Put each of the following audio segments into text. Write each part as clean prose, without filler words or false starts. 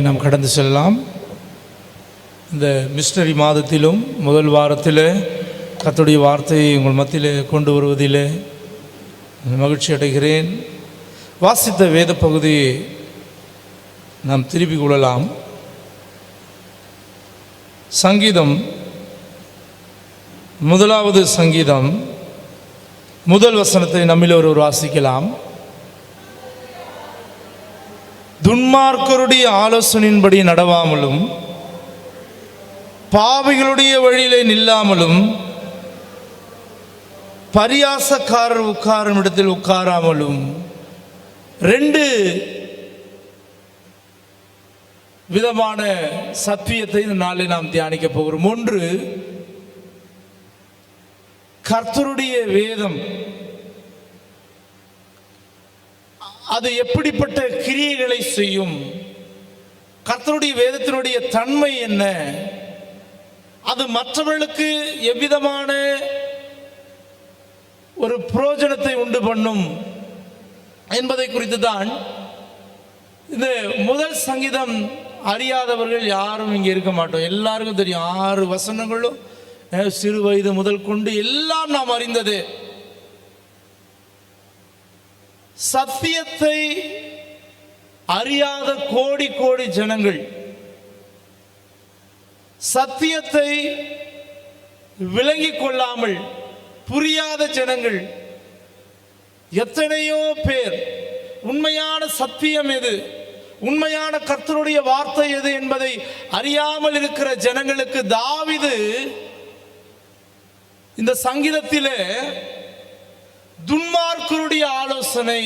நாம் கடந்து செல்லலாம். இந்த மிஷனரி மாதத்திலும் முதல் வாரத்தில் கர்த்தருடைய வார்த்தையை உங்கள் மத்தியில் கொண்டு வருவதில் மகிழ்ச்சி அடைகிறேன். வாசித்த வேத பகுதியை நாம் திருப்பிக் கொள்ளலாம். சங்கீதம், முதலாவது சங்கீதம், முதல் வசனத்தை நம்மில் ஒருவர் வாசிக்கலாம். துன்மார்க்கருடைய ஆலோசனையின்படி நடவாமலும் பாவிகளுடைய வழியிலே நில்லாமலும் பரியாசக்காரர் உட்காரும் இடத்தில் உட்காராமலும். ரெண்டு விதமான சத்தியத்தை இந்த நாளில் நாம் தியானிக்க போகிறோம். ஒன்று, கர்த்தருடைய வேதம் அது எப்படிப்பட்ட கிரியைகளை செய்யும், கர்த்தருடைய வேதத்தினுடைய தன்மை என்ன, அது மற்றவர்களுக்கு எவ்விதமான ஒரு பிரயோஜனத்தை உண்டு பண்ணும் என்பதை குறித்து தான் இந்த முதல் சங்கீதம். அறியாதவர்கள் யாரும் இங்கே இருக்க மாட்டோம், எல்லாருக்கும் தெரியும். 6 வசனங்களும் சிறு வயது முதல் கொண்டு எல்லாம் நாம் அறிந்தது. சத்தியத்தை அறியாத கோடி கோடி ஜனங்கள், சத்தியத்தை விளங்கிக் கொள்ளாமல் புரியாத ஜனங்கள் எத்தனையோ பேர். உண்மையான சத்தியம் எது, உண்மையான கர்த்தருடைய வார்த்தை எது என்பதை அறியாமல் இருக்கிற ஜனங்களுக்கு தாவீது இந்த சங்கீதத்திலே துன்மார்க்கருடைய ஆலோசனை,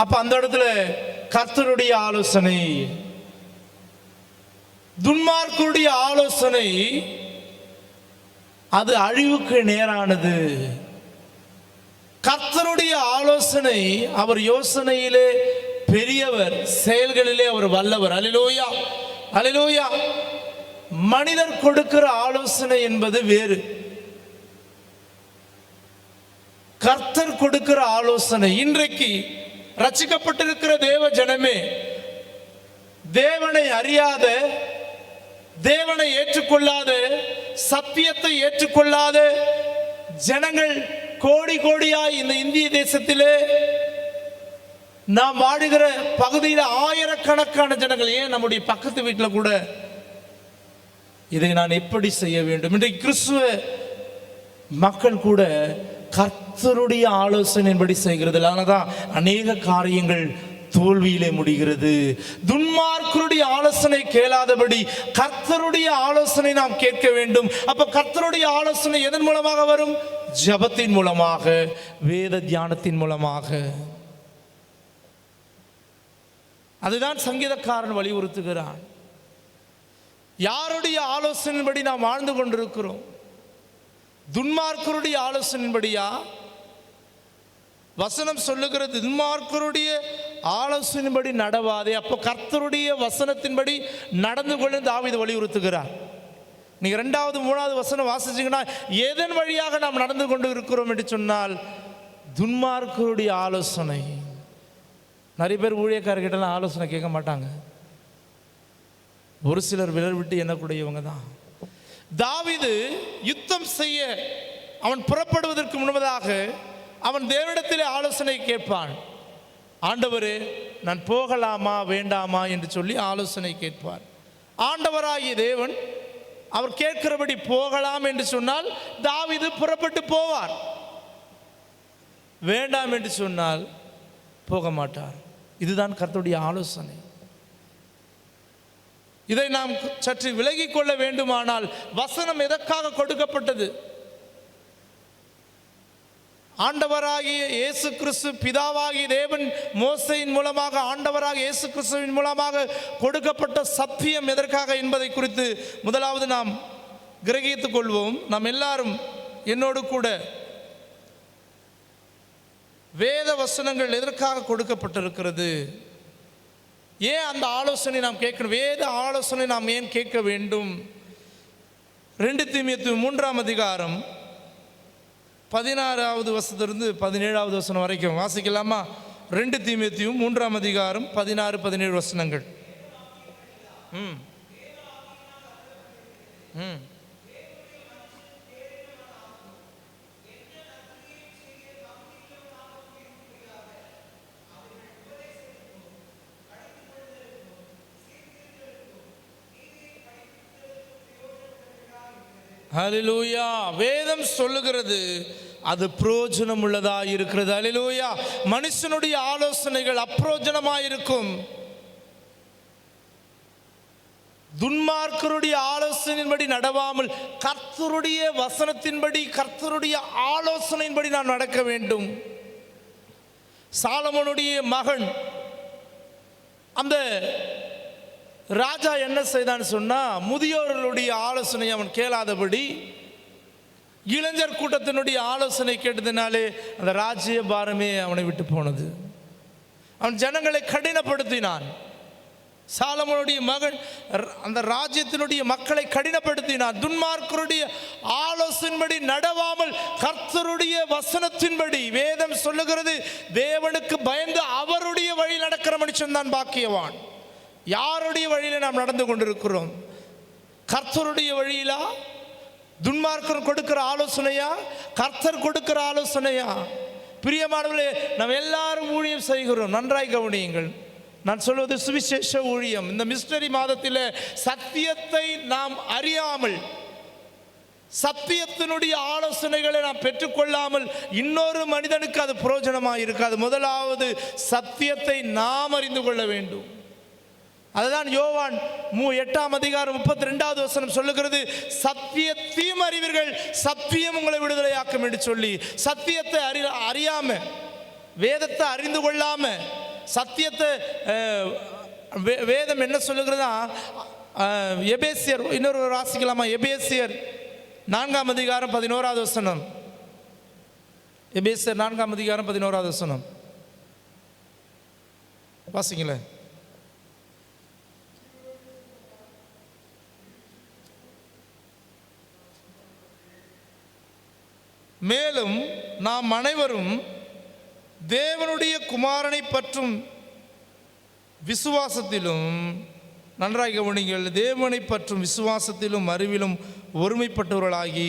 அப்ப அந்த இடத்துல கர்த்தருடைய ஆலோசனை, துன்மார்க்கருடைய ஆலோசனை அது அழிவுக்கு நேரானது. கர்த்தருடைய ஆலோசனை, அவர் யோசனையிலே பெரியவர், செயல்களிலே அவர் வல்லவர். அல்லேலூயா, அல்லேலூயா. மனிதர் கொடுக்கிற ஆலோசனை என்பது வேறு, கர்த்தர் கொடுக்கிற ஆலோசனை. இன்றைக்கு ரட்சிக்கப்பட்டிருக்கிற தேவ ஜனமே, தேவனை அறியாத, தேவனை ஏற்றுக்கொள்ளாத, சத்தியத்தை ஏற்றுக்கொள்ளாத ஜனங்கள் கோடி கோடியாய் இந்த இந்திய தேசத்திலே நாம் வாடுகிற பகுதியில் ஆயிரக்கணக்கான ஜனங்கள், ஏன் நம்முடைய பக்கத்து வீட்டில் கூட இதை நான் எப்படி செய்ய வேண்டும், இன்றைக்கு கிறிஸ்துவ மக்கள் கூட கர்த்தருடைய ஆலோசனையின்படி செய்கிறது. அதனால்தான் அநேக காரியங்கள் தோல்வியிலே முடிகிறது. துன்மார்க்கருடைய ஆலோசனை கேளாதபடி கர்த்தருடைய ஆலோசனை நாம் கேட்க வேண்டும். அப்ப கர்த்தருடைய ஆலோசனை எதன் மூலமாக வரும்? ஜெபத்தின் மூலமாக, வேத தியானத்தின் மூலமாக. அதுதான் சங்கீதக்காரன் வலியுறுத்துகிறான். யாருடைய ஆலோசனையின்படி நாம் வாழ்ந்து கொண்டிருக்கிறோம்? துன்மார்க்கருடைய ஆலோசனையின்படியா? வசனம் சொல்லுகிறது துன்மார்க்கருடைய ஆலோசனையின்படி நடவாதே. அப்போ கர்த்தருடைய வசனத்தின்படி நடந்து கொள்ள தாவீது வலியுறுத்துகிறார். நீங்க 2வது 3வது வசனம் வாசிச்சீங்கன்னா, எதன் வழியாக நாம் நடந்து கொண்டு இருக்கிறோம் என்று சொன்னால் துன்மார்க்கருடைய ஆலோசனை. நிறைய பேர் ஊழியக்காரர்கிட்டலாம் ஆலோசனை கேட்க மாட்டாங்க, ஒரு சிலர் விரல் விட்டு எண்ணக்கூடியவங்க தான். தாவீது யுத்தம் செய்ய அவன் புறப்படுவதற்கு முன்பதாக அவன் தேவனிடத்திலே ஆலோசனை கேட்பான். ஆண்டவரே, நான் போகலாமா வேண்டாமா என்று சொல்லி ஆலோசனை கேட்பார். ஆண்டவராகிய தேவன் அவர் கேட்கிறபடி போகலாம் என்று சொன்னால் தாவீது புறப்பட்டு போவார், வேண்டாம் என்று சொன்னால் போக மாட்டார். இதுதான் கர்த்தருடைய ஆலோசனை. இதை நாம் சற்று விலகிக் கொள்ள வேண்டுமானால் வசனம் எதற்காக கொடுக்கப்பட்டது? ஆண்டவராகிய இயேசு கிறிஸ்து, பிதாவாகிய தேவன் மோசையின் மூலமாக ஆண்டவராகிய இயேசு கிறிஸ்துவின் மூலமாக கொடுக்கப்பட்ட சத்தியம் எதற்காக என்பதை குறித்து முதலாவது நாம் கிரகித்துக் கொள்வோம். நாம் எல்லாரும் என்னோடு கூட வேத வசனங்கள் எதற்காக கொடுக்கப்பட்டிருக்கிறது, ஏன் அந்த ஆலோசனை நாம் கேட்கணும், வேத ஆலோசனை நாம் ஏன் கேட்க வேண்டும்? 2 தீமோத்தேயு 3ஆம் அதிகாரம் 16வது வசனத்திலிருந்து 17வது வசனம் வரைக்கும் வாசிக்கலாமா? 2 தீமோத்தேயு 3ஆம் அதிகாரம் 16, 17 வசனங்கள். ம் ம் ஹல்லேலூயா. வேதம் சொல்லுகிறது அது பிரயோஜனம் உள்ளதா இருக்கிறது. ஹல்லேலூயா. மனுஷனுடைய ஆலோசனைகள் அப்பிரயோஜனமாயிருக்கும். துன்மார்க்கருடைய ஆலோசனையின்படி நடவாமல் கர்த்தருடைய வசனத்தின்படி, கர்த்தருடைய ஆலோசனையின்படி நான் நடக்க வேண்டும். சாலமோனுடைய மகன் அந்த ராஜா என்ன செய்தான்னு சொன்னா, முதியோர்களுடைய ஆலோசனை அவன் கேளாதபடி இளைஞர் கூட்டத்தினுடைய ஆலோசனை கேட்டதினாலே அந்த ராஜ்ய பாரமே அவனை விட்டு போனது. அவன் ஜனங்களை கடினப்படுத்தினான். சாலமோனுடைய மகன் அந்த ராஜ்யத்தினுடைய மக்களை கடினப்படுத்தினான். துன்மார்க்கருடைய ஆலோசனைப்படி நடவாமல் கர்த்தருடைய வசனத்தின்படி, வேதம் சொல்லுகிறது தேவனுக்கு பயந்து அவருடைய வழி நடக்கிற மனுஷன் தான் பாக்கியவான். யாருடைய வழியில நாம் நடந்து கொண்டிருக்கிறோம்? கர்த்தருடைய வழியிலா? துன்மார்க்கர் கொடுக்கிற ஆலோசனையா? கர்த்தர் கொடுக்கிற ஆலோசனையா? பிரியமானவர்களே, நாம் எல்லாரும் ஊழியம் செய்கிறோம். நன்றாய் கவனியுங்கள். நான் சொல்வது சுவிசேஷ ஊழியம். இந்த மிஸ்டரி மாதத்தில் சத்தியத்தை நாம் அறியாமல், சத்தியத்தினுடைய ஆலோசனைகளை நாம் பெற்றுக்கொள்ளாமல் இன்னொரு மனிதனுக்கு அது பிரயோஜனமாக இருக்காது. முதலாவது சத்தியத்தை நாம் அறிந்து கொள்ள வேண்டும். அதுதான் யோவான் 8:32 சொல்லுகிறது, சத்தியத்தையும் அறிவீர்கள், சத்தியம் உங்களை விடுதலையாக்கும் என்று சொல்லி. சத்தியத்தை அறியாம, வேதத்தை அறிந்து கொள்ளாம, சத்தியத்தை வேதம் என்ன சொல்லுகிறதா? எபேசியர் இன்னொரு வாசிக்கலாமா? எபேசியர் 4:11. எபேசியர் 4:11 வாசிங்களேன். மேலும் நாம் அனைவரும் தேவனுடைய குமாரனை பற்றும் விசுவாசத்திலும், நன்றாக கவனிங்கள், தேவனை பற்றும் விசுவாசத்திலும் அறிவிலும் ஒருமைப்பட்டவர்களாகி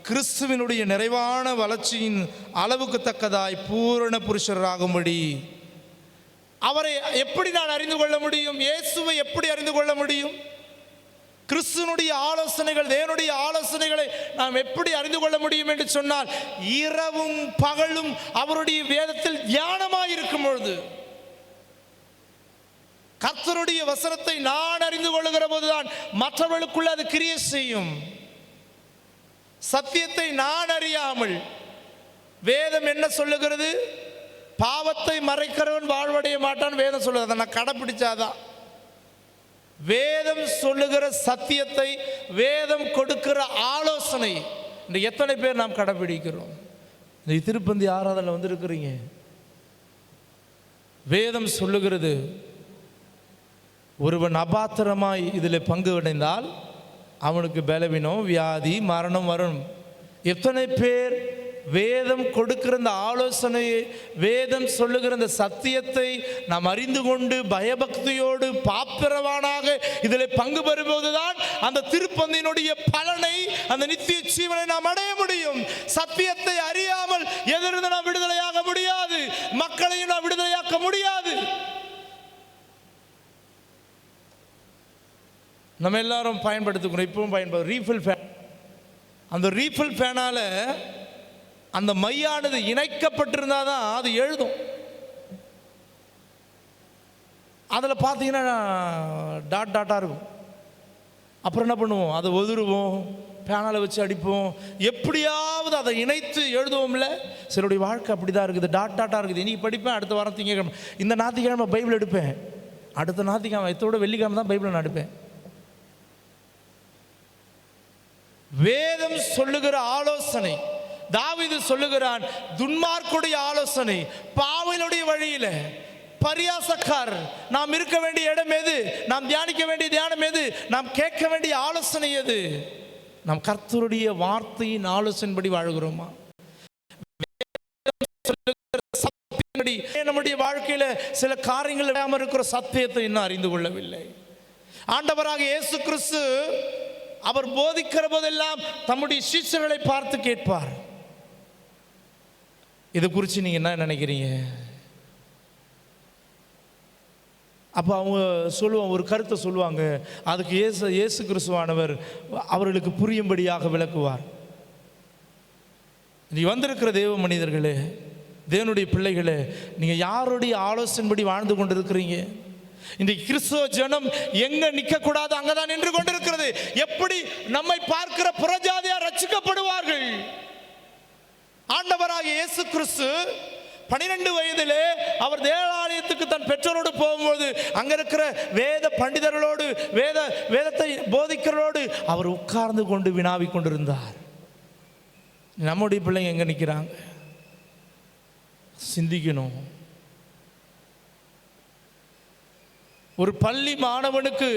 கிறிஸ்துவினுடைய நிறைவான வளர்ச்சியின் அளவுக்கு தக்கதாய் பூரண புருஷராகும்படி. அவரை எப்படி நான் அறிந்து கொள்ள முடியும்? இயேசுவை எப்படி அறிந்து கொள்ள முடியும்? கிறிஸ்துவனுடைய ஆலோசனைகள், தேவனுடைய ஆலோசனைகளை நாம் எப்படி அறிந்து கொள்ள முடியும் என்று சொன்னால், இரவும் பகலும் அவருடைய வேதத்தில் தியானமாய் இருக்கும் பொழுது, கர்த்தருடைய வசனத்தை நான் அறிந்து கொள்ளுகிற போதுதான் மற்றவர்களுக்குள்ள அது கிரியை செய்யும். சத்தியத்தை நான் அறியாமல், வேதம் என்ன சொல்லுகிறது? பாவத்தை மறைக்கிறவன் வாழ்வடைய மாட்டான் வேதம் சொல்லுகிறது. அதை நான் கடைப்பிடிச்சாதான். வேதம் சொல்லுகிற சத்தியத்தை, வேதம் கொடுக்கிற ஆலோசனை இந்த எத்தனை பேர் நாம் கடைபிடிக்கிறோம்? இந்த திருப்பந்தி ஆராதனை வந்திருக்கிறீங்க. வேதம் சொல்லுகிறது, ஒருவன் அபாத்திரமாய் இதில் பங்கு அடைந்தால் அவனுக்கு பலவீனம், வியாதி, மரணம் வரும். எத்தனை பேர் வேதம் கொடுக்கிற இந்த ஆலோசனையை, வேதம் சொல்லுகிற இந்த சத்தியத்தை நாம் அறிந்து கொண்டு பயபக்தியோடு பாத்திரவானாக இதில் பங்கு பெறும்போதுதான் அந்த திருப்பந்தியினுடைய பலனை, அந்த நித்திய ஜீவனை நாம் அடைய முடியும். சத்தியத்தை அறியாமல் எதிர்த்து நாம் விடுதலையாக முடியாது, மக்களையும் நாம் விடுதலையாக்க முடியாது. நம்ம எல்லாரும் பயன்படுத்துகிறோம், இப்பவும் பயன்படுத்தும் ரீஃபில் ஃபேன். அந்த ரீஃபில் ஃபேனால அந்த மையானது இணைக்கப்பட்டிருந்தால் தான் அது எழுதும். அதில் பார்த்தீங்கன்னா டாட் டாட்டாக இருக்கும். அப்புறம் என்ன பண்ணுவோம்? அதை உதிருவோம், பேனால வச்சு அடிப்போம், எப்படியாவது அதை இணைத்து எழுதுவோம்ல. சிலருடைய வாழ்க்கை அப்படி தான் இருக்குது, டாட் டாட்டாக இருக்குது. இன்றைக்கி படிப்பேன், அடுத்த வாரம் திங்கக்கிழமை, இந்த ஞாயிற்றுக்கிழமை பைபிள் எடுப்பேன், அடுத்த ஞாயிற்றுக்கிழமை, இதோட வெள்ளிக்கிழமை தான் பைபிளை நான் எடுப்பேன். வேதம் சொல்லுகிற ஆலோசனை, தாவீது சொல்லுகிறான், துன்மார்க்குடைய ஆலோசனை, பாவினுடைய வழியில, பரியாசக்காரர், நாம் இருக்க வேண்டிய இடம் எது? நாம் தியானிக்க வேண்டிய தியானம் எது? நாம் கேட்க வேண்டிய ஆலோசனை எது? நாம் கர்த்தருடைய வார்த்தையின் ஆலோசனைப்படி வாழ்கிறோமா? நம்முடைய வாழ்க்கையில சில காரியங்கள் இல்லாமல் இருக்கிற சத்தியத்தை இன்னும் அறிந்து கொள்ளவில்லை. ஆண்டவராக இயேசு கிறிஸ்து அவர் போதிக்கிற போதெல்லாம் தம்முடைய சீஷர்களை பார்த்து கேட்பார், இது குறித்து நீங்கள் என்ன நினைக்கிறீங்க? அப்போ அவங்க சொல்லுவாங்க, ஒரு கருத்தை சொல்லுவாங்க. அதுக்கு இயேசு கிறிஸ்துவானவர் அவர்களுக்கு புரியும்படியாக விளக்குவார். நீ வந்திருக்கிற தேவ மனிதர்களே, தேவனுடைய பிள்ளைகளே, நீங்கள் யாருடைய ஆலோசனைப்படி வாழ்ந்து கொண்டிருக்கிறீங்க? இந்த கிறிஸ்துவ ஜனம் எங்க நிற்கக்கூடாது, அங்கதான் நின்று கொண்டிருக்கிறது. எப்படி நம்மை பார்க்கிற புறஜாதியார் ரட்சிக்கப்படுவார்கள்? ஆண்டவராக இயேசு கிறிஸ்து 12 வயதிலே அவர் தேவாலயத்துக்கு தன் பெற்றோரோடு போகும்போது அங்க இருக்கிற வேத பண்டிதர்களோடு வேதத்தை போதிக்கிறோடு அவர் உட்கார்ந்து கொண்டு வினாவி கொண்டிருந்தார். நம்முடைய பிள்ளைங்க எங்க நிற்கிறாங்க? சிந்திக்கணும். ஒரு பள்ளி மாணவனுக்கு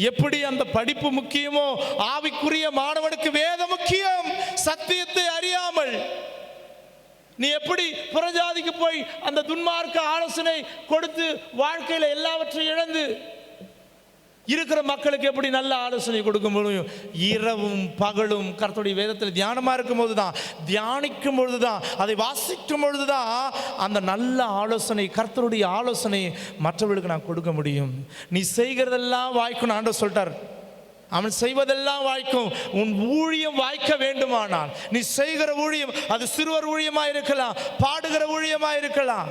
எப்படி அந்த படிப்பு முக்கியமோ, ஆவிக்குரிய மாணவனுக்கு வேதம் முக்கியம். சத்தியத்தை அறியாமல் நீ எப்படி புறஜாதிக்கு போய் அந்த துன்மார்க்க ஆலோசனை கொடுத்து வாழ்க்கையில் எல்லாவற்றையும் இழந்து இருக்கிற மக்களுக்கு எப்படி நல்ல ஆலோசனை கொடுக்க முடியும்? இரவும் பகலும் கர்த்தருடைய வேதத்தில் தியானமாக இருக்கும் போது தான், தியானிக்கும் பொழுது தான், அதை வாசிக்கும் பொழுது தான் அந்த நல்ல ஆலோசனை, கர்த்தருடைய ஆலோசனை மற்றவர்களுக்கு நான் கொடுக்க முடியும். நீ செய்கிறதெல்லாம் வாய்க்கும் ஆண்டவர் சொல்லிட்டார். அவன் செய்வதெல்லாம் வாய்க்கும். உன் ஊழியம் வாய்க்க வேண்டுமானால் நீ செய்கிற ஊழியம், அது சிறுவர் ஊழியமா இருக்கலாம், பாடுகிற ஊழியமா இருக்கலாம்,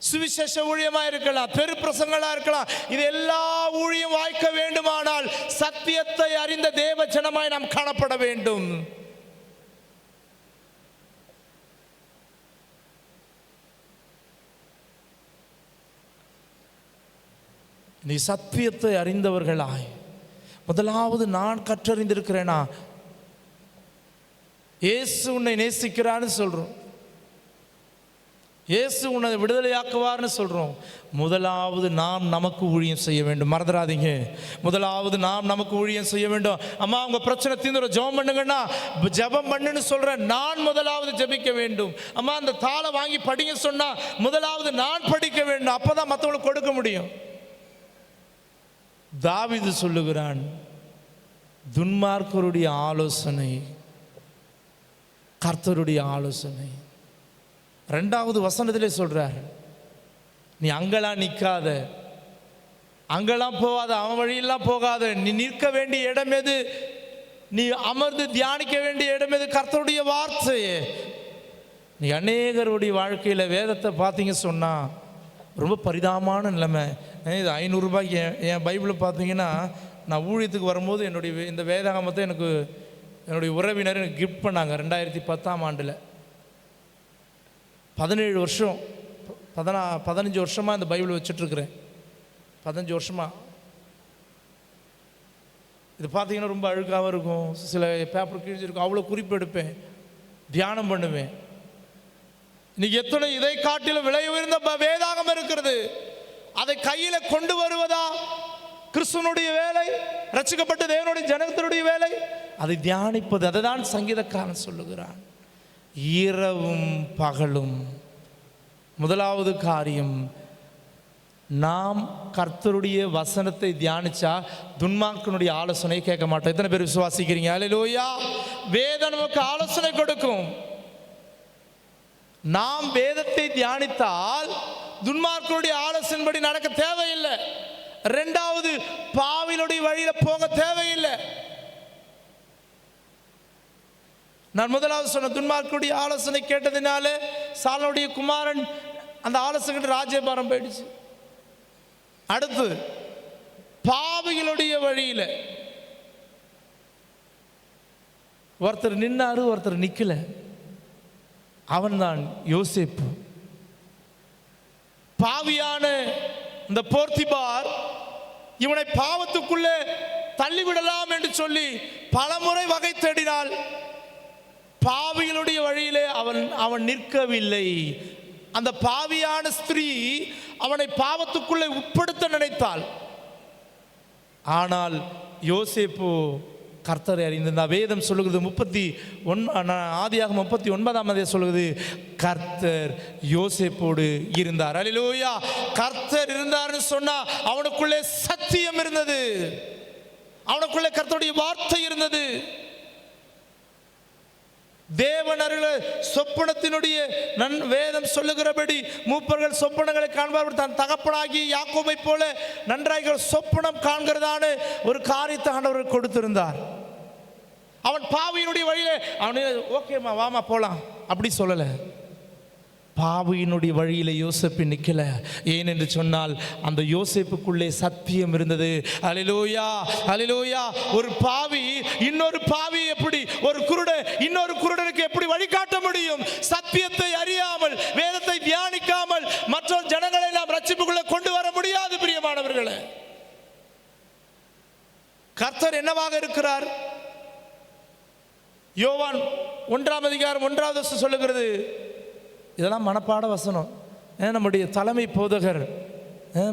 சுவிசேஷ ஊழியமா இருக்கலாம், பெரு பிரசங்களா இருக்கலாம். இது எல்லா ஊழியம் வாய்க்க வேண்டுமானால் சத்தியத்தை அறிந்த தேவ ஜனமாய் நாம் காணப்பட வேண்டும். நீ சத்தியத்தை அறிந்தவர்களாய், முதலாவது நான் கற்றறிந்திருக்கிறேனா, இயேசு உன்னை நேசிக்கிறான்னு சொல்றோம், இயேசு உன்னை விடுதலையாக்குவார்னு சொல்றோம். முதலாவது நாம் நமக்கு ஊழியம் செய்ய வேண்டும். மறந்துடாதீங்க, முதலாவது நாம் நமக்கு ஊழியம் செய்ய வேண்டும். அம்மா உங்க பிரச்சனை தீர்ந்து ஜெபம் பண்ணுங்கன்னா, ஜெபம் பண்ணுன்னு சொல்றேன், நான் முதலாவது ஜெபிக்க வேண்டும். அம்மா அந்த தாளை வாங்கி படிங்க சொன்னா முதலாவது நான் படிக்க வேண்டும். அப்பதான் மற்றவங்களுக்கு கொடுக்க முடியும். தாவீது சொல்லுகிறான், துன்மார்க்கருடைய ஆலோசனை கர்த்தருடைய ஆலோசனை. 2வது வசனத்திலே சொல்றார், நீ அங்கெல்லாம் நிற்காத, அங்கெல்லாம் போகாத, அவன் வழியெல்லாம் போகாத. நீ நிற்க வேண்டிய இடம் எது? நீ அமர்ந்து தியானிக்க வேண்டிய இடம் எது? கர்த்தருடைய வார்த்தையே. நீ அநேகருடைய வாழ்க்கையில் வேதத்தை பார்த்தீங்க சொன்னா ரொம்ப பரிதாபமான நிலைமை. இது 500 ரூபாய்க்கு என் பைபிளை பார்த்தீங்கன்னா, நான் ஊழியத்துக்கு வரும்போது என்னுடைய இந்த வேதாகமத்தை எனக்கு என்னுடைய உறவினர் எனக்கு கிஃப்ட் பண்ணாங்க 2010ஆம் ஆண்டில். 17 வருஷம் 15 வருஷமாக இந்த பைபிள் வச்சுட்ருக்குறேன். 15 வருஷமாக. இது பார்த்தீங்கன்னா ரொம்ப அழுக்காகவும் இருக்கும், சில பேப்பர் கிழிஞ்சிருக்கும். அவ்வளோ குறிப்பு எடுப்பேன், தியானம் பண்ணுவேன். இன்னைக்கு எத்தனை இதை காட்டிலும் விலை உயர்ந்த வேதாகம் இருக்கிறது. அதை கையில கொண்டு வருவதா கிறிஸ்துவனுடைய வேலை, ரட்சிக்கப்பட்ட தேவனுடைய ஜனத்தினுடைய வேலை? அதை தியானிப்பது. அதை தான் சங்கீதக்காரன் சொல்லுகிறான், இரவும் பகலும். முதலாவது காரியம், நாம் கர்த்தருடைய வசனத்தை தியானிச்சா துன்மார்க்கனுடைய ஆலோசனை கேட்க மாட்டோம். எத்தனை பேர் விசுவாசிக்கிறீங்க? அல்லேலூயா. வேதம் நமக்கு ஆலோசனை கொடுக்கும். நாம் வேதத்தை தியானித்தால் துன்மார்க்கனுடைய ஆலோசனைப்படி நடக்க தேவையில்லை. 2வது, பாவிகளுடைய வழியில போக தேவையில்லை. நான் முதலாவது சொன்ன துன்மார்க்கனுடைய ஆலோசனை கேட்டதினாலே சாலனுடைய குமாரன் அந்த ஆலோசனை ராஜ்யபாரம் போயிடுச்சு. அடுத்து, பாவிகளுடைய வழியில ஒருத்தர் நின்னாரு, ஒருத்தர் நிக்கல. அவன்தான் யோசேப்பு. பாவியான இந்த போர்த்திபார் இவனை பாவத்துக்குள்ளே தள்ளிவிடலாம் என்று சொல்லி பலமுறை வகை தேடினால் பாவிகளுடைய வழியிலே அவன் நிற்கவில்லை. அந்த பாவியான ஸ்திரீ அவனை பாவத்துக்குள்ளே உட்படுத்த நினைத்தாள். ஆனால் யோசேப்பு கர்த்தரை அறிந்திருந்தார். வேதம் சொல்லுகிறது ஆதியாகமம் 39 சொல்லுகிறது, கர்த்தர் யோசேப்போடு இருந்தார். அல்லேலூயா. கர்த்தர் இருந்தார்னு சொன்னா அவனுக்குள்ளே சத்தியம் இருந்தது, அவனுக்குள்ளே கர்த்தருடைய வார்த்தை இருந்தது. தேவன் அருள சொப்பனத்தினுடைய வேதம் சொல்லுகிறபடி மூப்பர்கள் சொப்பனங்களை காண்பார்கள். தன் தகப்பனாகி யாக்கோபை போல நன்றாக சொப்பனம் காண்கிறதான ஒரு காரியத்தை ஆண்டவர் கொடுத்திருந்தார். அவன் பாவியினுடைய வழியில அவனே ஓகேம்மா வாமா போலாம் அப்படி சொல்லல. பாவியினுடைய வழியில யோசேப்பு நிக்கல. ஏனென்று சொன்னால் அந்த யோசேப்புக்குள்ளே சத்தியம் இருந்தது. அல்லேலூயா, அல்லேலூயா. ஒரு பாவி இன்னொரு பாவி எப்படி, ஒரு குருடன் இன்னொரு குருடனுக்கு எப்படி வழிகாட்ட முடியும்? சத்தியத்தை அறியாமல், வேதத்தை தியானிக்காமல் மற்ற ஜனங்களை எல்லாம் ரட்சிப்புக்குள்ள கொண்டு வர முடியாது. பிரியமானவர்களே, கர்த்தர் என்னவாக இருக்கிறார்? யோவான் 1:1 சொல்லுகிறது. இதெல்லாம் மனப்பாட வசனம். நம்முடைய தலைமை போதகர்,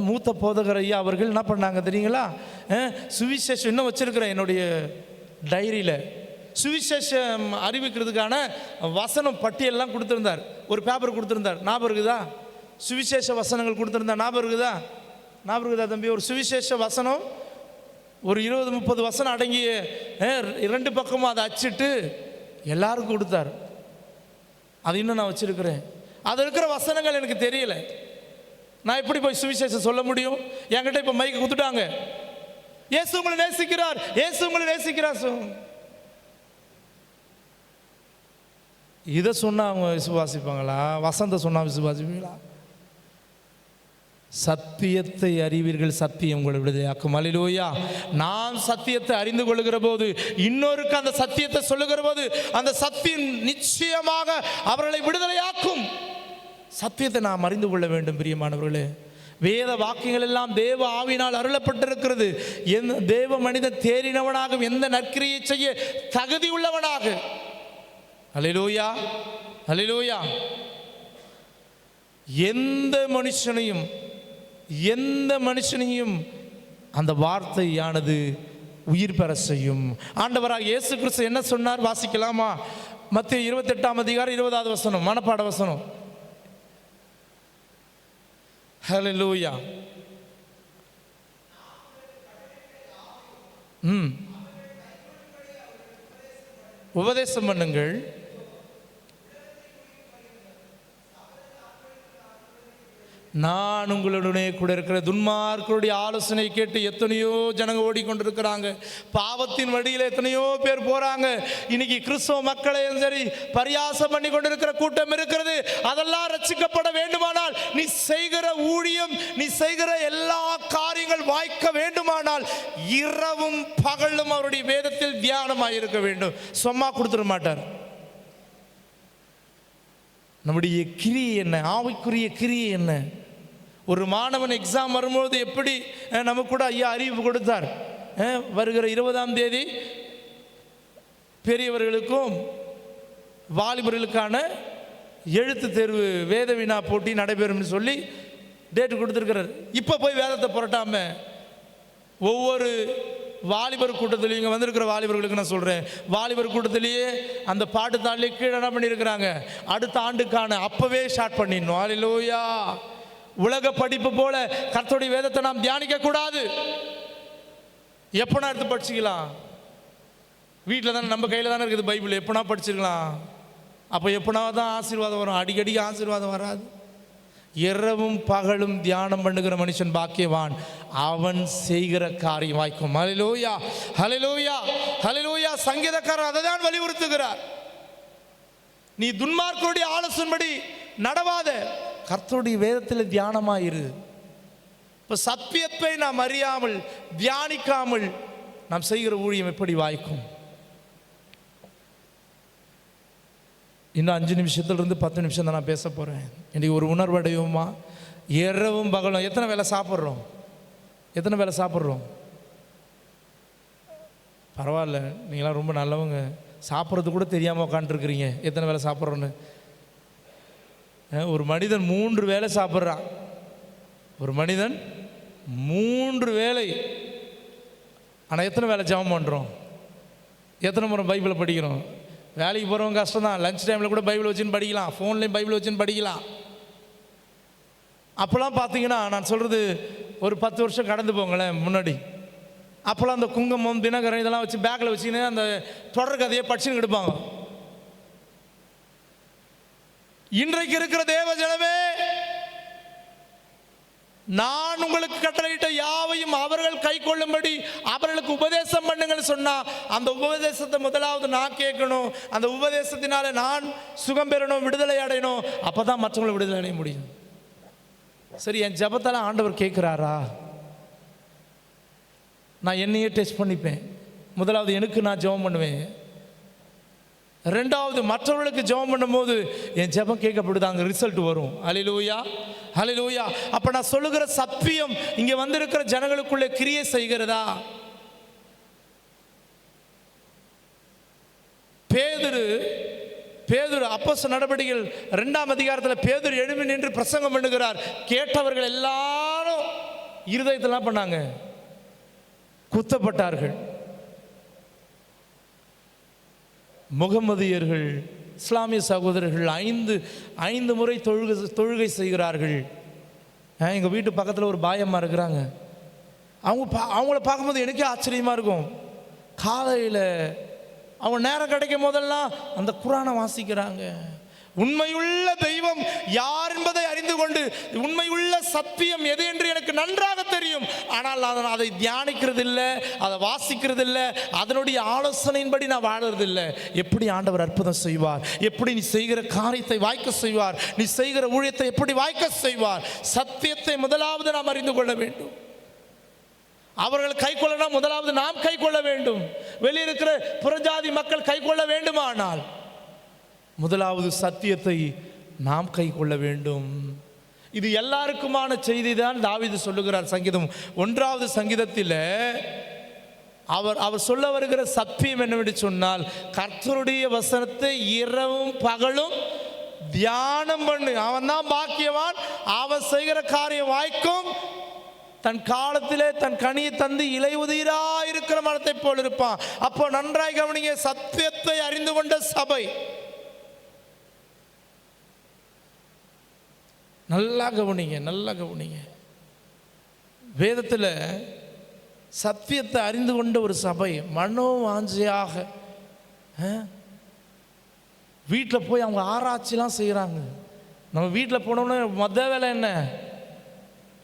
மூத்த போதகர் ஐயா அவர்கள் என்ன பண்ணாங்க தெரியுங்களா? சுவிசேஷம் இன்னும் வச்சிருக்கிறேன் என்னுடைய டைரியில். சுவிசேஷம் அறிவிக்கிறதுக்கான வசனம் பட்டியெல்லாம் கொடுத்துருந்தார். ஒரு பேப்பர் கொடுத்துருந்தார், ஞாபகம் இருக்குதா? சுவிசேஷ வசனங்கள் கொடுத்துருந்தார், ஞாபகம் இருக்குதா? ஞாபகம் இருக்குதா தம்பி? ஒரு சுவிசேஷ வசனம் ஒரு 20-30 வசனம் அடங்கிய 2 பக்கமும் அதை அச்சிட்டு எல்லாருக்கும் கொடுத்தார். அது இன்னும் நான் வச்சிருக்கிறேன். அது இருக்கிற வசனங்கள் எனக்கு தெரியல. நான் எப்படி போய் சுவிசேஷம் சொல்ல முடியும்? என்கிட்ட இப்போ மைக்கு கொடுத்துட்டாங்க, இயேசு உங்களை நேசிக்கிறார், இயேசு உங்களை நேசிக்கிறார். இதை சொன்னா அவங்க விசுவாசிப்பாங்களா? வசந்த சொன்னா விசுவாசிப்பீங்களா? சத்தியத்தை அறிவீர்கள், சத்தியம் உங்களை விடுதலையாக்கும். அல்லேலூயா. நாம் சத்தியத்தை அறிந்து கொள்ளுகிற போது, இன்னொருக்கு அந்த சத்தியத்தை சொல்லுகிற போது, அந்த சத்தியம் நிச்சயமாக அவர்களை விடுதலையாக்கும். சத்தியத்தை நாம் அறிந்து கொள்ள வேண்டும். பிரியமானவர்களே, வேத வாக்கியங்கள் எல்லாம் தேவ ஆவியினால் அருளப்பட்டிருக்கிறது. தேவ மனிதன் தேறினவனாக எந்த நற்கிரியை செய்ய தகுதி உள்ளவனாக. அல்லேலூயா, அல்லேலூயா. எந்த மனுஷனையும் அந்த வார்த்தையானது உயிர் பெற செய்யும். ஆண்டவராக இயேசு கிறிஸ்து என்ன சொன்னார்? வாசிக்கலாமா? மத்தேயு 28:20 மனப்பாட வசனம். ஹல்லேலூயா. உபதேசம் பண்ணுங்கள், நான் உங்களுடனே கூட இருக்கிற. துன்மார்க்கருடைய ஆலோசனை கேட்டு எத்தனையோ ஜனங்க ஓடிக்கொண்டிருக்கிறாங்க. பாவத்தின் வழியில் எத்தனையோ பேர் போறாங்க. இன்னைக்கு கிறிஸ்தவ மக்களை சரி பரியாசம் பண்ணி கொண்டிருக்கிற கூட்டம் இருக்கிறது. அதெல்லாம் ரட்சிக்கப்பட வேண்டுமானால், நீ செய்கிற ஊழியம், நீ செய்கிற எல்லா காரியங்கள் வாய்க்க வேண்டுமானால் இரவும் பகலும் அவருடைய வேதத்தில் தியானமாக இருக்க வேண்டும். சும்மா கொடுத்துட மாட்டார். நம்முடைய கிரியை என்ன? ஆவிக்குரிய கிரியை என்ன? ஒரு மாணவன் எக்ஸாம் வரும்போது எப்படி நமக்கு கூட ஐயா அறிவிப்பு கொடுத்தார். வருகிற 20ஆம் தேதி பெரியவர்களுக்கும் வாலிபர்களுக்கான எழுத்து தேர்வு வேத வினா போட்டி நடைபெறும்னு சொல்லி டேட்டு கொடுத்துருக்கிறார். இப்போ போய் வேதத்தை புரட்டாம ஒவ்வொரு வாலிபர் கூட்டத்திலேயே, இங்கே வந்திருக்கிற வாலிபர்களுக்கு நான் சொல்கிறேன், வாலிபர் கூட்டத்திலேயே அந்த பாட்டு தாண்டி கீழே என்ன பண்ணியிருக்கிறாங்க, அடுத்த ஆண்டுக்கான அப்பவே ஸ்டார்ட் பண்ணிடணும். அல்லேலூயா. உலக படிப்பு போல கர்த்தருடைய வேதத்தை நாம் தியானிக்க கூடாது. எப்பனா எடுத்து படிச்சுக்கலாம். வீட்டில் தானே, நம்ம கையில் தானே இருக்குது பைபிள், எப்பனா படிச்சுக்கலாம். அப்போ எப்பனா தான் ஆசீர்வாதம் வரும், அடிக்கடி ஆசீர்வாதம் வராது. இரவும் பகலும் தியானம் பண்ணுகிற மனுஷன் பாக்கியவான், அவன் செய்கிற காரியம் வாய்க்கும். ஹல்லேலூயா, ஹல்லேலூயா, ஹல்லேலூயா. சங்கீதக்காரர் அதை தான் வலியுறுத்துகிறார். நீ துன்மார்க்கருடைய ஆலோசனைப்படி நடவாத, கர்த்தருடைய வேதத்தில் தியானமாயிரு. இப்போ சத்தியத்தை நாம் அறியாமல் தியானிக்காமல் நாம் செய்கிற ஊழியம் எப்படி வாய்க்கும்? இன்னும் 5 நிமிஷத்துலேருந்து 10 நிமிஷம் தான் நான் பேச போகிறேன். இன்றைக்கி ஒரு உணர்வு அடையுமா? இரவும் பகலும் எத்தனை வேலை சாப்பிட்றோம்? எத்தனை வேலை சாப்பிட்றோம்? பரவாயில்ல, நீங்களாம் ரொம்ப நல்லவங்க. சாப்பிட்றது கூட தெரியாமல் உட்காந்துருக்குறீங்க. எத்தனை வேலை சாப்பிட்றோன்னு. ஒரு மனிதன் 3 வேளை சாப்பிட்றான். ஒரு மனிதன் 3 வேளை. ஆனால் எத்தனை வேலை ஜெபம் பண்ணுறோம்? எத்தனை முறை பைபிளை படிக்கிறோம்? வேலைக்கு போகிறவங்க கஷ்டம் தான், லஞ்ச் டைமில் கூட பைபிள் வச்சுன்னு படிக்கலாம், ஃபோன்லேயும் பைபிள் வச்சுன்னு படிக்கலாம். அப்போல்லாம் பார்த்தீங்கன்னா, நான் சொல்கிறது ஒரு 10 வருஷம் கடந்து போங்களேன் முன்னாடி, அப்போல்லாம் அந்த குங்குமம் தினகரன் இதெல்லாம் வச்சு பேக்கில் வச்சுக்கின்னு அந்த தொடர் கதையை படிச்சுன்னு எடுப்பாங்க. இன்றைக்கு இருக்கிற தேவ ஜனமே, நான் உங்களுக்கு கட்டளையிட்ட யாவையும் அவர்கள் கை கொள்ளும்படி அவர்களுக்கு உபதேசம் பண்ணுங்கள் சொன்னா, அந்த உபதேசத்தை முதலாவது நான் கேட்கணும். அந்த உபதேசத்தினால நான் சுகம் பெறணும், விடுதலை அடையணும். அப்பதான் மற்றவங்களை விடுதலை அடைய முடியும். சரி, என் ஜபத்தால ஆண்டவர் கேட்கிறாரா? நான் என்னையே டெஸ்ட் பண்ணிப்பேன். முதலாவது எனக்கு நான் ஜெபம் பண்ணுவேன். ரெண்டாவது மற்றவர்களுக்கு ஜெபம் பண்ணும்போது என் ஜெபம் கேட்கப்படுது, அங்கே ரிசல்ட் வரும். ஹல்லேலூயா, ஹல்லேலூயா. அப்போ நான் சொல்லுகிற சத்தியம் இங்கே வந்திருக்கிற ஜனங்களுக்குள்ளே கிரியை செய்கிறதா? பேதுரு அப்போஸ்தலர் நடவடிக்கைகள் 2ஆம் அதிகாரத்தில் பேதுரு எழும்பி நின்று பிரசங்கம் பண்ணுகிறார். கேட்டவர்கள் எல்லாரும் இருதயத்தெல்லாம் பண்ணாங்க, குத்தப்பட்டார்கள். முகமதியர்கள், இஸ்லாமிய சகோதரர்கள் 5 முறை தொழுகை செய்கிறார்கள். எங்கள் வீட்டு பக்கத்தில் ஒரு பாயம்மா இருக்கிறாங்க. அவங்கள பார்க்கும்போது எனக்கே ஆச்சரியமாக இருக்கும். காலையில் அவங்க நேரம் கிடைக்கும் போதெல்லாம் அந்த குரானை வாசிக்கிறாங்க. உண்மையுள்ள தெய்வம் யார் என்பதை அறிந்து கொண்டு, உண்மையுள்ள சத்தியம் எது என்று எனக்கு நன்றாக தெரியும். ஆனால் அதை தியானிக்கிறது இல்லை, அதை வாசிக்கிறது இல்லை, அதனுடைய ஆலோசனையின்படி நான் வாழறது இல்லை. எப்படி ஆண்டவர் அற்புதம் செய்வார், எப்படி நீ செய்கிற காரியத்தை வாய்க்க செய்வார், நீ செய்கிற ஊழியத்தை எப்படி வாய்க்க செய்வார். சத்தியத்தை முதலாவது நாம் அறிந்து கொள்ள வேண்டும். அவர்கள் கை கொள்ளனா முதலாவது நாம் கை கொள்ள வேண்டும். வெளியிருக்கிற புறஜாதி மக்கள் கை கொள்ள வேண்டுமானால் முதலாவது சத்தியத்தை நாம் கை கொள்ள வேண்டும். இது எல்லாருக்குமான செய்தி தான் தாவீது சொல்லுகிறார். சங்கீதம் 1வது சங்கீதத்தில் அவர் சொல்ல வருகிற சத்தியம் என்னவென்று சொன்னால், கர்த்தருடைய வசனத்தை இரவும் பகலும் தியானம் பண்ணு, அவன் தான் பாக்கியவான், அவன் செய்கிற காரியம் வாய்க்கும், தன் காலத்திலே தன் கனியை தந்து இலை உதிரா இருக்கிற மரத்தை போல் இருப்பான். அப்போ நன்றாய் கவனிங்க, சத்தியத்தை அறிந்து கொண்ட சபை, நல்லா கவனிங்க, நல்லா கவனிங்க. வேதத்தில் சத்தியத்தை அறிந்து கொண்ட ஒரு சபை மனோ வாஞ்சையாக வீட்டில் போய் அவங்க ஆராய்ச்சிலாம் செய்கிறாங்க. நம்ம வீட்டில் போனோம்னா மொதல் வேலை என்ன?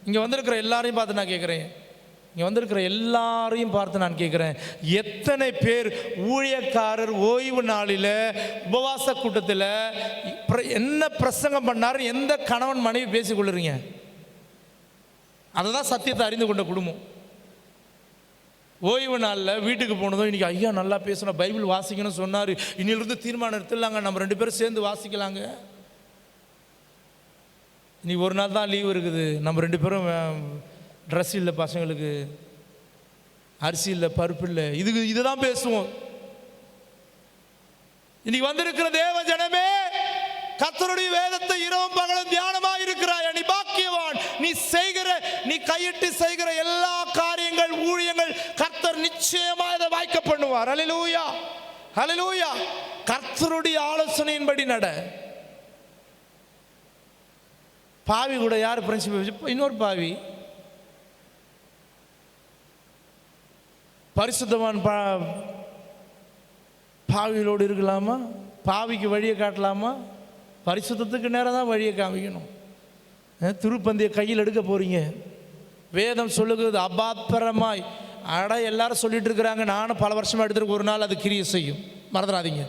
இங்கே வந்திருக்கிற எல்லாரையும் பார்த்து நான் கேட்குறேன், எத்தனை பேர் ஊழியக்காரர் ஓய்வு நாளில் உபவாச கூட்டத்தில் என்ன பிரசங்கம் பண்ணார், எந்த கணவன் மனைவி பேசிக்கொள்ளுறீங்க? அதுதான் சத்தியத்தை அறிந்து கொண்ட குடும்பம். ஓய்வு நாளில் வீட்டுக்கு போனதும், இன்றைக்கி ஐயா நல்லா பேசணும், பைபிள் வாசிக்கணும்னு சொன்னார், இன்னிலிருந்து தீர்மானம் எடுத்துடலாங்க, நம்ம 2 பேரும் சேர்ந்து வாசிக்கலாங்க. இன்னைக்கு ஒரு நாள் தான் லீவு இருக்குது, நம்ம 2 பேரும் ட்ரெஸ் இல்லை, பசங்களுக்கு அரிசி இல்லை, பருப்பு இல்லை, இதுதான் பேசுவோம். இன்னைக்கு வந்திருக்கிற தேவ ஜனமே, கர்த்தருடைய வேதத்தை இரவும் பகலும் தியானமாக இருக்கிறாய், நீ பாக்கியவான். நீ கையிட்டு செய்கிற எல்லா காரியங்கள், ஊழியங்கள் கர்த்தர் நிச்சயமாக இதை வாய்க்க பண்ணுவார். ஹல்லேலூயா, ஹல்லேலூயா. கர்த்தருடைய ஆலோசனையின்படி நட. பாவி கூட யார் ஃப்ரெண்ட்ஷிப்? இன்னொரு பாவி பரிசுத்தவான் பாவிகளோடு இருக்கலாமா? பாவிக்கு வழியை காட்டலாமா? பரிசுத்தத்துக்கு நேரம் தான் வழியை காமிக்கணும். திருப்பந்தியை கையில் எடுக்க போறீங்க, வேதம் சொல்லுகிறது அபாத்திரமாய் எல்லாரும் சொல்லிட்டு இருக்கிறாங்க. நானும் பல வருஷமா எடுத்துருக்கு, ஒரு நாள் அது கிரியை செய்யும், மறந்துடாதீங்க.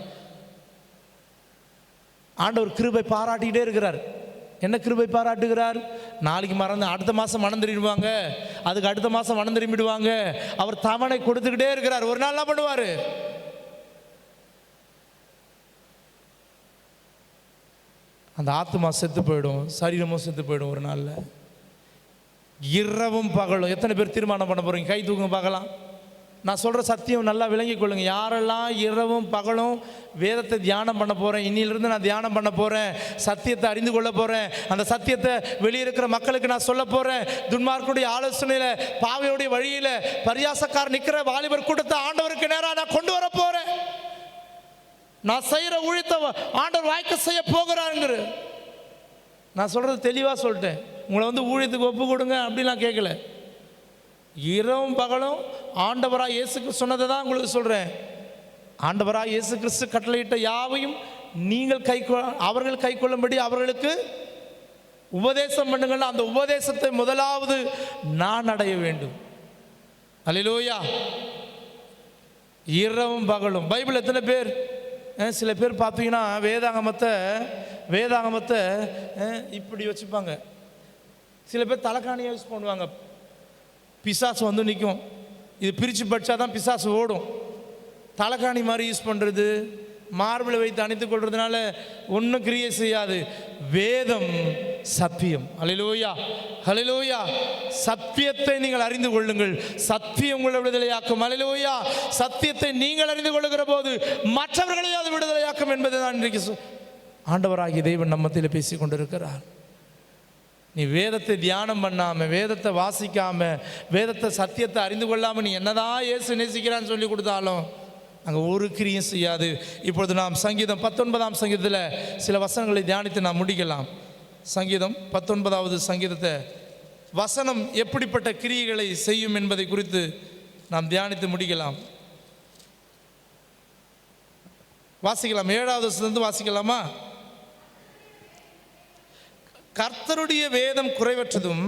ஆண்டவர் கிருபை பாராட்டிக்கிட்டே இருக்கிறார். என்ன கிருபை பாராட்டுகிறார்? நாளைக்கு அடுத்த மாதம் மனம் திரும்பிடுவாங்க, அதுக்கு அடுத்த மாதம் மனம் திரும்பிடுவாங்க. அவர் தவணை கொடுத்துக்கிட்டே இருக்கிறார். ஒரு நாள் என்ன பண்ணுவார்? அந்த ஆத்மா செத்து போயிடும், சரீரமும் செத்து போயிடும் ஒரு நாளில். இரவும் பகலும் எத்தனை பேர் தீர்மானம் பண்ண போகிறீங்க? கை தூக்குங்க பார்க்கலாம். நான் சொல்கிற சத்தியம் நல்லா விளங்கிக் கொள்ளுங்க. யாரெல்லாம் இரவும் பகலும் வேதத்தை தியானம் பண்ண போகிறேன், இன்னிலிருந்து நான் தியானம் பண்ண போகிறேன், சத்தியத்தை அறிந்து கொள்ள போகிறேன், அந்த சத்தியத்தை வெளியிருக்கிற மக்களுக்கு நான் சொல்ல போகிறேன், துன்மார்க்குடைய ஆலோசனையில், பாவையுடைய வழியில், பரியாசக்கார் நிற்கிற வாலிபர் கூட்டத்தை ஆண்டவருக்கு நேராக நான் கொண்டு வர போகிறேன். நான் செய்கிற ஊழியத்தை ஆண்டவர் வாய்க்க செய்ய போகிறாருங்கிற. நான் சொல்கிறது தெளிவாக சொல்லிட்டேன். உங்களை வந்து ஊழியத்துக்கு ஒப்பு கொடுங்க அப்படின்னு நான் கேட்கல. இரவும் பகலும் ஆண்டவராக இயேசுக்கு சொன்னதை தான் உங்களுக்கு சொல்கிறேன். ஆண்டவராக இயேசு கிறிஸ்து கட்டளையிட்ட யாவையும் நீங்கள் அவர்கள் கை கொள்ளும்படி அவர்களுக்கு உபதேசம் பண்ணுங்கள். அந்த உபதேசத்தை முதலாவது நான் அடைய வேண்டும். அல்லேலூயா. இரவும் பகலும் பைபிள் எத்தனை பேர், சில பேர் பார்த்தீங்கன்னா வேதாகமத்தை இப்படி வச்சுப்பாங்க. சில பேர் தலைக்காணியாக யூஸ் பண்ணுவாங்க. பிசாசு வந்து நிற்கும். இது பிரித்து படித்தா தான் பிசாசு ஓடும். தலைக்காணி மாதிரி யூஸ் பண்ணுறது, மார்பிளை வைத்து அணைத்துக் கொள்றதுனால ஒன்றும் கிரியை செய்யாது. வேதம் சத்தியம். அல்லேலூயா, அல்லேலூயா. சத்தியத்தை நீங்கள் அறிந்து கொள்ளுங்கள், சத்தியம் உங்களை விடுதலையாக்கும். அல்லேலூயா. சத்தியத்தை நீங்கள் அறிந்து கொள்ளுகிற போது மற்றவர்களையும் அது விடுதலையாக்கும் என்பதை தான் இன்றைக்கு ஆண்டவராகிய தேவன் நம்மத்தில் பேசி கொண்டிருக்கிறார். நீ வேதத்தை தியானம் பண்ணாம, வேதத்தை வாசிக்காம, வேதத்தை சத்தியத்தை அறிந்து கொள்ளாமல் நீ என்னதான் இயேசு நேசிக்கிறான்னு சொல்லி கொடுத்தாலும் அங்கே ஒரு கிரியும் செய்யாது. இப்பொழுது நாம் சங்கீதம் 19ஆம் சங்கீதத்தில் சில வசனங்களை தியானித்து நாம் முடிக்கலாம். சங்கீதம் 19வது சங்கீதத்தை வசனம் எப்படிப்பட்ட கிரியைகளை செய்யும் என்பதை குறித்து நாம் தியானித்து முடிக்கலாம். வாசிக்கலாம். 7வது வசனத்திலிருந்து வாசிக்கலாமா? கர்த்தருடைய வேதம் குறைவற்றதும்.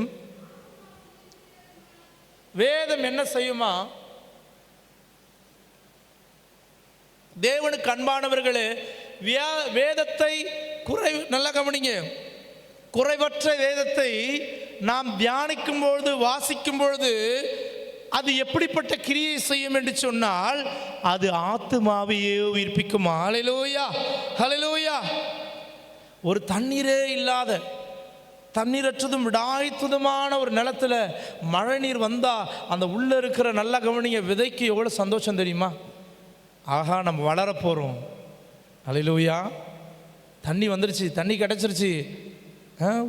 வேதம் என்ன செய்யுமா? தேவனுக்கு அன்பானவர்களே, வேதத்தை நல்ல கவனிங்க, குறைவற்ற வேதத்தை நாம் தியானிக்கும் பொழுது, வாசிக்கும் பொழுது அது எப்படிப்பட்ட கிரியை செய்யும் என்று சொன்னால் அது ஆத்துமாவையே உயிர்ப்பிக்கும். ஹல்லேலூயா, ஹல்லேலூயா. ஒரு தண்ணீரே இல்லாத, தண்ணீரற்றதும் விடாய்த்துதுமான ஒரு நிலத்தில் மழை நீர் வந்தால் அந்த உள்ளே இருக்கிற நல்ல கவனிங்க விதைக்கு எவ்வளோ சந்தோஷம் தெரியுமா? ஆஹா, நம்ம வளரப்போகிறோம். அல்லேலூயா. தண்ணி வந்துருச்சு, தண்ணி கிடச்சிருச்சு.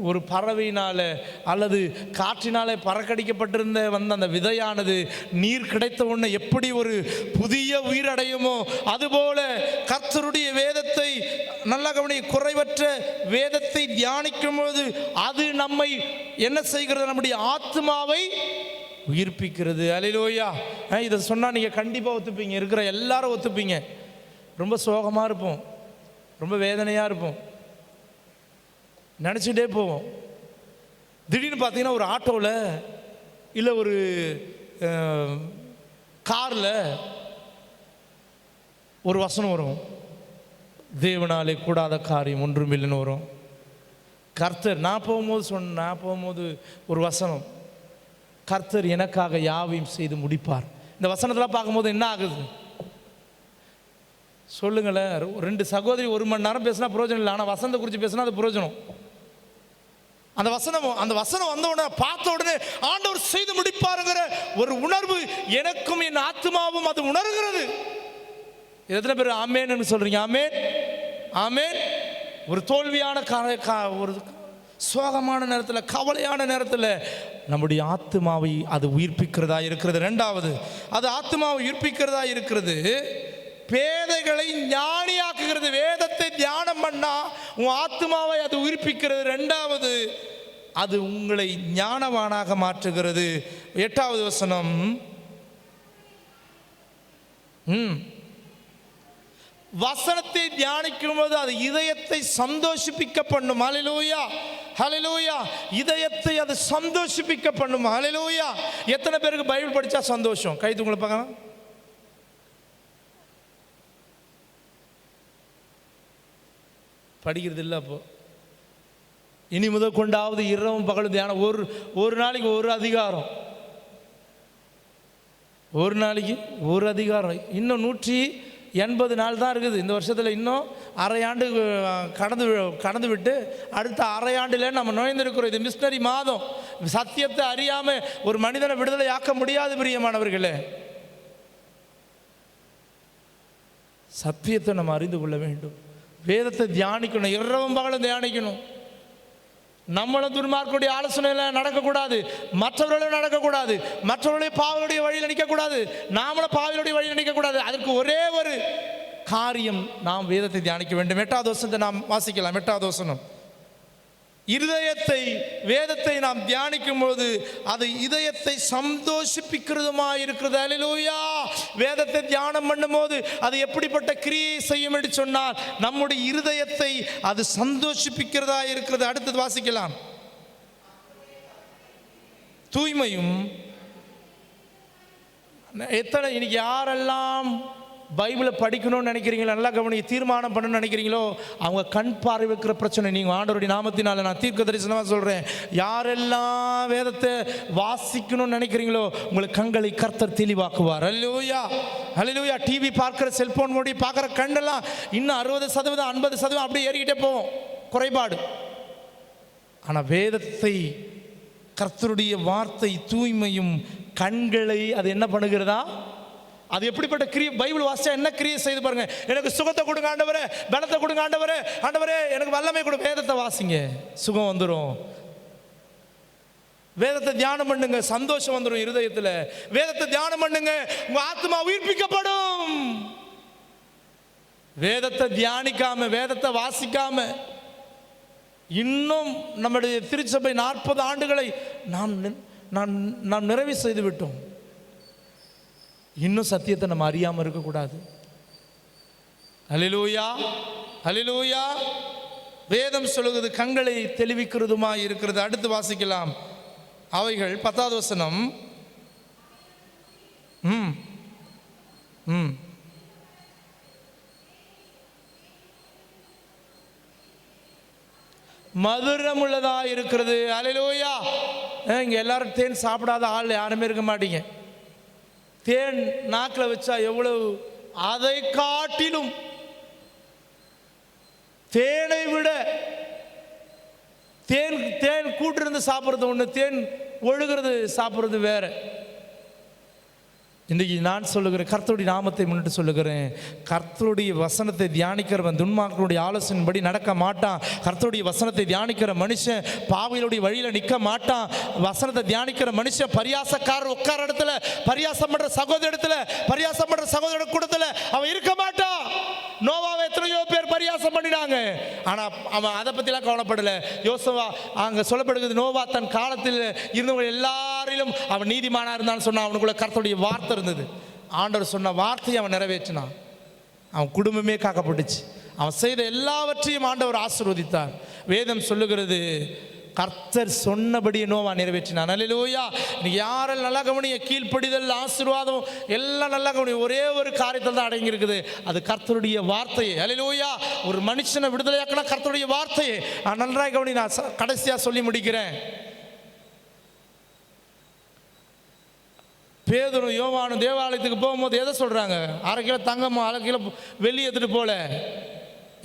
ஒரு பறவையினால் அல்லது காற்றினாலே பறக்கடிக்கப்பட்டிருந்த அந்த விதையானது நீர் கிடைத்த உடனே எப்படி ஒரு புதிய உயிரடையுமோ அதுபோல கர்த்தருடைய வேதத்தை நல்ல கவனி, குறைவற்ற வேதத்தை தியானிக்கும் போது அது நம்மை என்ன செய்கிறது? நம்முடைய ஆத்மாவை உயிர்ப்பிக்கிறது. அல்லேலூயா. இதை சொன்னால் நீங்கள் கண்டிப்பாக ஒத்துப்பீங்க, இருக்கிற எல்லாரும் ஒத்துப்பீங்க. ரொம்ப சோகமாக இருப்போம், ரொம்ப வேதனையாக இருப்போம், நினச்சிட்டே போவோம். திடீர்னு பார்த்தீங்கன்னா ஒரு ஆட்டோவில் இல்லை ஒரு காரில் ஒரு வசனம் வரும். தேவனாலே கூடாத காரியம் ஒன்றும் இல்லைன்னு வரும். கர்த்தர் நான் போகும்போது ஒரு வசனம், கர்த்தர் எனக்காக யாவையும் செய்து முடிப்பார். இந்த வசனத்தில் பார்க்கும்போது என்ன ஆகுது சொல்லுங்களேன்? 2 சகோதரி 1 மணி நேரம் பேசினா பிரயோஜனம் இல்லை, ஆனால் வசனத்தை குறித்து பேசினா அது பிரயோஜனம். அந்த வசனம் வந்த உடனே பார்த்த உடனே ஆண்டவர் செய்து முடிப்பாருங்கிற ஒரு உணர்வு எனக்கும் என் ஆத்மாவும் அது உணர்கிறது. எத்தனை பேர் ஆமேன்னு சொல்றீங்க? ஆமேன், ஆமேன். ஒரு தோல்வியான ஒரு சோகமான நேரத்தில், கவலையான நேரத்தில் நம்முடைய ஆத்மாவை அது உயிர்ப்பிக்கிறதா இருக்கிறது. 2வது, அது ஆத்மாவை உயிர்ப்பிக்கிறதா இருக்கிறது. பேதைகளை ஞானியாக்குகிறது. வேதத்தை தியானம் பண்ணா உன் ஆத்மாவை அது உயிர்ப்பிக்கிறது. 2வது, அது உங்களை ஞானவானாக மாற்றுகிறது. 8வது வசனம், வசனத்தை தியானிக்கும் போது அது இதயத்தை சந்தோஷிப்பிக்க பண்ணும். ஹல்லேலூயா, ஹல்லேலூயா. இதயத்தை அது சந்தோஷிப்பிக்க பண்ணும். ஹல்லேலூயா. எத்தனை பேருக்கு பைபிள் படித்தா சந்தோஷம்? கை தூங்களை பார்க்கலாம். படிக்கிறது இல்லை. அப்போ இனி முதல் கொண்டாவது இரவும் பகலும் தியானம். ஒரு நாளைக்கு ஒரு அதிகாரம், ஒரு நாளைக்கு ஒரு அதிகாரம். இன்னும் 180 நாள் தான் இருக்குது இந்த வருஷத்தில். இன்னும் அரையாண்டு கடந்து விட்டு அடுத்த அரையாண்டில் நம்ம நுழைந்திருக்கிறோம். இது மிஷனரி மாதம். சத்தியத்தை அறியாமல் ஒரு மனிதனை விடுதலை ஆக்க முடியாது பிரியமானவர்களே. சத்தியத்தை நம்ம அறிந்து கொள்ள வேண்டும். வேதத்தை தியானிக்கணும், இரவும் பகலும் தியானிக்கணும். நம்மளும் துன்மார்க்குடைய ஆலோசனையில் நடக்கக்கூடாது, மற்றவர்களும் நடக்கக்கூடாது, மற்றவர்களுடைய பாவலுடைய வழியில் நிற்கக்கூடாது, நாமளும் பாவலுடைய வழியில் நிற்கக்கூடாது. அதற்கு ஒரே ஒரு காரியம் நாம் வேதத்தை தியானிக்க வேண்டும். 8வது வசனத்தை நாம் வாசிக்கலாம். 8வது வசனம், இருதயத்தை வேதத்தை நாம் தியானிக்கும் போது அது இதயத்தை சந்தோஷிப்பிக்கிறதுமாய் இருக்கிறது. அல்லேலூயா. வேதத்தை தியானம் பண்ணும் போது அது எப்படிப்பட்ட கிரியை செய்யும் என்று சொன்னால் நம்முடைய இருதயத்தை அது சந்தோஷிப்பிக்கிறதா இருக்கிறது. அடுத்தது வாசிக்கலாம். தூய்மையும் எத்தனை இன்னைக்கு யாரெல்லாம் பைபிளை படிக்கணும்னு நினைக்கிறீங்களோ, நல்லா கவனிக்க, தீர்மானம் பண்ணணும்னு நினைக்கிறீங்களோ, அவங்க கண் பார்வை வைக்கிற பிரச்சனை. நீங்கள் ஆண்டவருடைய நாமத்தினால நான் தீர்க்க தரிசனமாக சொல்கிறேன், யாரெல்லாம் வேதத்தை வாசிக்கணும்னு நினைக்கிறீங்களோ உங்களுக்கு கண்களை கர்த்தர் தெளிவாக்குவார். அல்லேலூயா, அல்லேலூயா. டிவி பார்க்குற, செல்போன் மூடி பார்க்குற கண்ணெல்லாம் இன்னும் 60%, 50% அப்படியே ஏறிக்கிட்டே போவோம், குறைபாடு. ஆனால் வேதத்தை, கர்த்தருடைய வார்த்தை தூய்மையும் கண்களை அது என்ன பண்ணுகிறதா? அது எப்படிப்பட்ட கிரியை? பைபிள் வாசிச்சா என்ன கிரியை செய்து பாருங்க. எனக்கு சுகத்தை கொடுங்க ஆண்டவரே, பலத்தை கொடுங்க ஆண்டவரே, ஆண்டவரே எனக்கு வல்லமை கொடு. வேதத்தை வாசிங்க, சுகம் வந்துடும். வேதத்தை தியானம் பண்ணுங்க, சந்தோஷம் வந்துடும் இருதயத்தில். வேதத்தை தியானம் பண்ணுங்க, உங்க ஆத்மா உயிர்ப்பிக்கப்படும். வேதத்தை தியானிக்காம, வேதத்தை வாசிக்காம இன்னும் நம்முடைய திருச்சபை 40 ஆண்டுகளை நாம் நிறைவு செய்து விட்டோம். இன்னும் சத்தியத்தை நம்ம அறியாமல் இருக்கக்கூடாது. அல்லேலூயா, அல்லேலூயா. வேதம் சொல்லுகிறது கண்களை தெளிவிக்கிறதுமா இருக்கிறது. அடுத்து வாசிக்கலாம். அவைகள் 10வது வசனம், மதுரம் உள்ளதா இருக்கிறது. அல்லேலூயா. இங்க எல்லாரும் தேன் சாப்பிடாத ஆள் யாருமே இருக்க மாட்டீங்க. தேன் நாக்கில் வச்சா எவ்வளவு, அதை காட்டிலும் தேனை விட தேன் கூட்டிருந்து சாப்பிட்றது ஒன்று, தேன் ஒழுகிறது சாப்பிட்றது வேற. இன்றைக்கு நான் சொல்லுகிறேன், கர்த்தருடைய நாமத்தை முன்னிட்டு சொல்லுகிறேன், கர்த்தருடைய வசனத்தை தியானிக்கிறவன் துன்மார்க்கனுடைய ஆலோசனைப்படி நடக்க மாட்டான். கர்த்தருடைய வசனத்தை தியானிக்கிற மனுஷன் பாவிகளுடைய வழியில் நிற்க மாட்டான். வசனத்தை தியானிக்கிற மனுஷன் பரியாசக்காரர் உட்கார இடத்துல, பரியாசம் பண்ற சகோதர இடத்துல, பரியாசம் பண்ற சகோதர கூடத்துல அவன் இருக்க மாட்டான். நோவாவை எத்தனையோ பேர் பரியாசம் பண்ணினாங்க, ஆனா அவன் அதை பத்திலாம் கவலைப்படல. யோசுவா அங்க சொல்லப்படுகிறது, நோவா தன் காலத்தில் இருந்தவங்க எல்லாரிலும் அவன் நீதிமானா இருந்தான்னு சொன்னா அவனுக்குள்ள கர்த்தருடைய வார்த்தை இருந்தது. ஆண்டவர் சொன்ன வார்த்தையை அவன் நிறைவேற்றினான். அவன் குடும்பமே காக்கப்பட்டுச்சு. அவன் செய்த எல்லாவற்றையும் ஆண்டவர் ஆசீர்வதித்தார். வேதம் சொல்லுகிறது கர்த்தர் சொன்னபடி நோவா நிறைவேற்றினான். அல்லேலூயா. இன்னைக்கு யாரெல்லாம் நல்லா கவனிய, கீழ்ப்படிதல், ஆசீர்வாதம் எல்லாம் நல்லா கவனி. ஒரே ஒரு காரியத்தில் தான் அடங்கி இருக்குது, அது கர்த்தருடைய வார்த்தையே. அல்லேலூயா. ஒரு மனுஷனை விடுதலையாக்கினா கர்த்தருடைய வார்த்தையே. நன்றாய் கவனி. நான் கடைசியா சொல்லி முடிக்கிறேன். பேதுரும் யோவானும் தேவாலயத்துக்கு போகும்போது எதை சொல்றாங்க? 1/2 கிலோ தங்கம், 1/2 கிலோ வெள்ளி எடுத்துட்டு போல.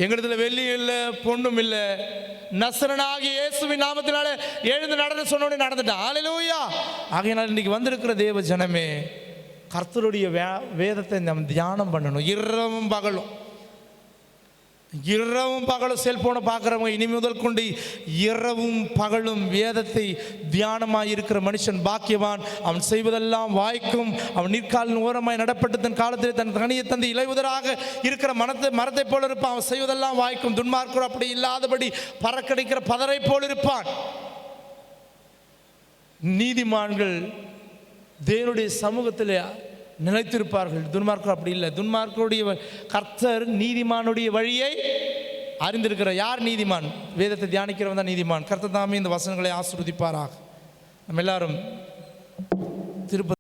எங்களிடத்துல வெள்ளி இல்லை, பொண்ணும் இல்லை, நசரனாகிய இயேசுவின் நாமத்தினாலே எழுந்து நடந்து சொன்னோடனே நடந்துட்டான். அல்லேலூயா. ஆகையினால் இன்னைக்கு வந்திருக்கிற தேவ ஜனமே, கர்த்தருடைய வேதத்தை நம்ம தியானம் பண்ணணும். இரவும் பகலும், இரவும் பகலும் செல்போனை பார்க்குறவங்க இனி முதல் கொண்டு இரவும் பகலும் வேதத்தை தியானமாய் இருக்கிற மனுஷன் பாக்கியவான். அவன் செய்வதெல்லாம் வாய்க்கும். அவன் நீர்க்காலின் ஓரமாய் நடப்பட்டு தன் காலத்தில் தன் கனியை தந்து இலையுதராக இருக்கிற மரத்தை போல இருப்பான். அவன் செய்வதெல்லாம் வாய்க்கும். துன்மார்க்கர் அப்படி இல்லாதபடி பறக்கடிக்கிற பதரை போல் இருப்பான். நீதிமான்கள் தேவனுடைய சமூகத்தில் நிலைத்திருப்பார்கள். துன்மார்க்கர் அப்படி இல்லை. துன்மார்க்கருடைய கர்த்தர் நீதிமானுடைய வழியை அறிந்திருக்கிற. யார் நீதிமான்? வேதத்தை தியானிக்கிறவன் தான் நீதிமான். கர்த்தர் தாமே இந்த வசனங்களை ஆசீர்வதிப்பாராக. நம்ம எல்லாரும் திருப்பதி